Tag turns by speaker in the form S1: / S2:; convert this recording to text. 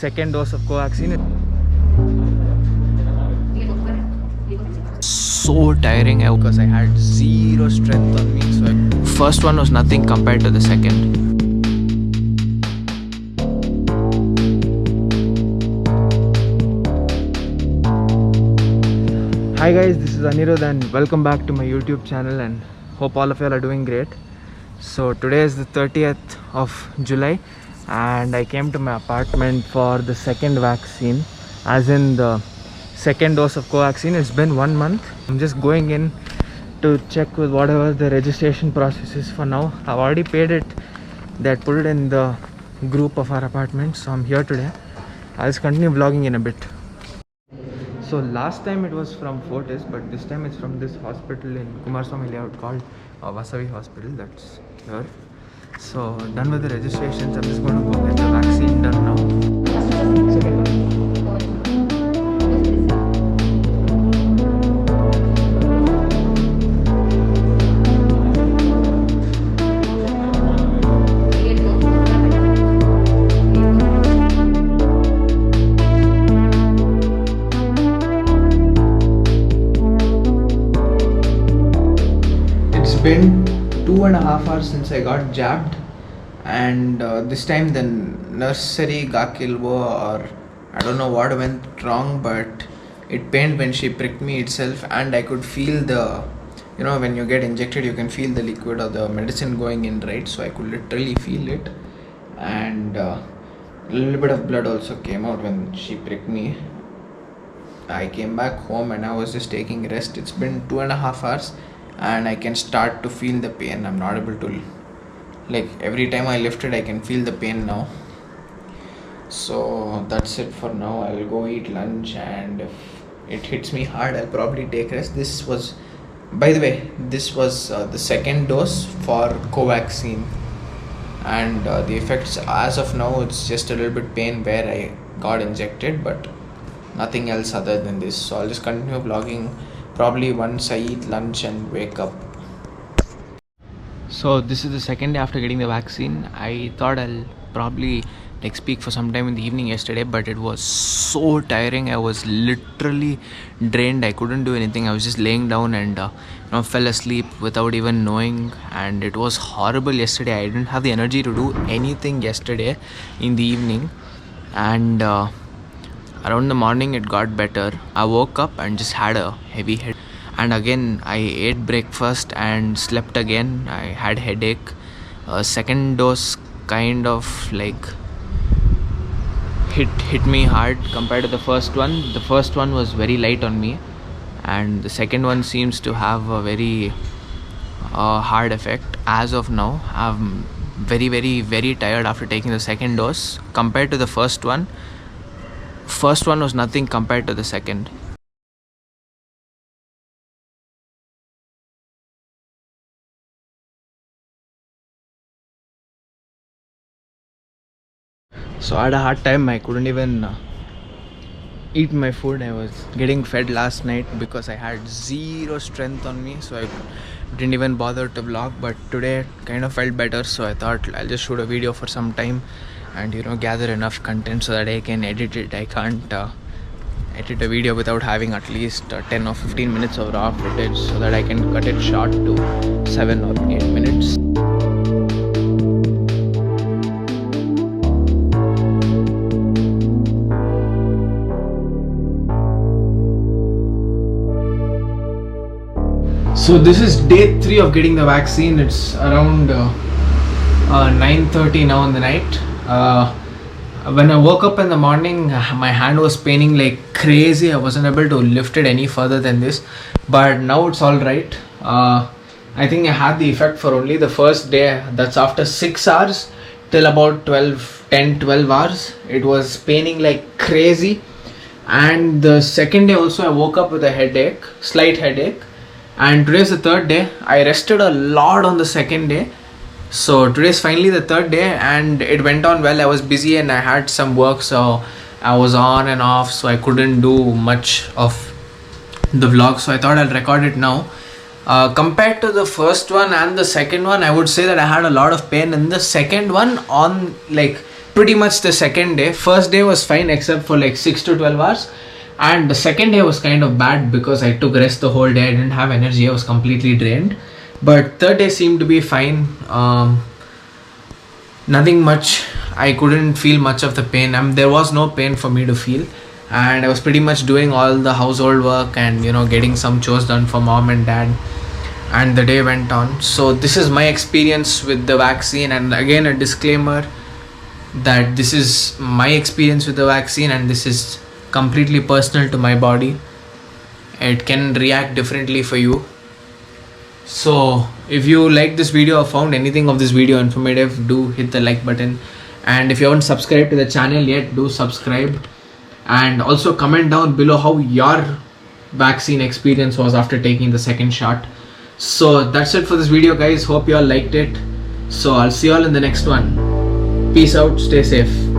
S1: Second dose of Covaxin. So tiring because I had zero strength on me. So first one was nothing compared to the second. Hi guys, this is Anirudh and welcome back to my YouTube channel, and hope all of y'all are doing great. So today is the 30th of July and I came to my apartment for the second vaccine, as in the second dose of Covaxin. It's been 1 month. I'm just going in to check with whatever the registration process is for now. I've already paid it. They had put it in the group of our apartment, so I'm here today. I'll just continue vlogging in a bit. So last time it was from Fortis, but this time it's from this hospital in Kumaraswamy layout called Vasavi Hospital. That's here. So done with the registrations. I'm just going to go get the vaccine done now. Second one. It's been 2.5 hours since I got jabbed, and this time the nursery Gakilbo, or I don't know what went wrong, but it pained when she pricked me itself, and I could feel the, you know, when you get injected you can feel the liquid or the medicine going in, right? So I could literally feel it, and a little bit of blood also came out when she pricked me. I came back home and I was just taking rest. It's been 2.5 hours and I can start to feel the pain. I'm not able to, like, every time I lift it I can feel the pain now. So that's it for now. I'll go eat lunch, and if it hits me hard I'll probably take rest. This was, by the way, this was the second dose for Covaxin, and the effects as of now, it's just a little bit pain where I got injected, but nothing else other than this. So I'll just continue vlogging probably once I eat lunch and wake up. So this is the second day after getting the vaccine. I thought I'll probably speak for some time in the evening yesterday, but it was so tiring. I was literally drained. I couldn't do anything. I was just laying down and fell asleep without even knowing, and it was horrible yesterday. I didn't have the energy to do anything yesterday in the evening, and around the morning it got better. I woke up and just had a heavy head, and again I ate breakfast and slept again. I had headache. Second dose kind of like hit me hard compared to the first one. The first one was very light on me, and the second one seems to have a very hard effect. As of now, I'm very tired after taking the second dose compared to the first one. First one was nothing compared to the second. So I had a hard time. I couldn't even eat my food. I was getting fed last night because I had zero strength on me, so I didn't even bother to vlog. But today kind of felt better, so I thought I'll just shoot a video for some time and gather enough content so that I can edit it. I can't edit a video without having at least 10 or 15 minutes of raw footage, so that I can cut it short to 7 or 8 minutes. So this is day 3 of getting the vaccine. It's around 9:30 now in the night. When I woke up in the morning, my hand was paining like crazy. I wasn't able to lift it any further than this, but now it's all right. I think I had the effect for only the first day. That's after 6 hours till about 10-12 hours. It was paining like crazy. And the second day also I woke up with a headache, slight headache. And today's the third day. I rested a lot on the second day. So today's finally the third day, and it went on well. I was busy and I had some work, so I was on and off, so I couldn't do much of the vlog. So I thought I'll record it now. Compared to the first one and the second one, I would say that I had a lot of pain in the second one on like pretty much the second day. First day was fine except for like 6 to 12 hours, and the second day was kind of bad because I took rest the whole day. I didn't have energy, I was completely drained. But third day seemed to be fine. Nothing much. I couldn't feel much of the pain. There was no pain for me to feel, and I was pretty much doing all the household work and getting some chores done for mom and dad, and the day went on. So this is my experience with the vaccine, and again a disclaimer that this is my experience with the vaccine and this is completely personal to my body. It can react differently for you. So if you like this video or found anything of this video informative, do hit the like button, and if you haven't subscribed to the channel yet, do subscribe, and also comment down below how your vaccine experience was after taking the second shot. So that's it for this video, guys. Hope you all liked it. So I'll see you all in the next one. Peace out, stay safe.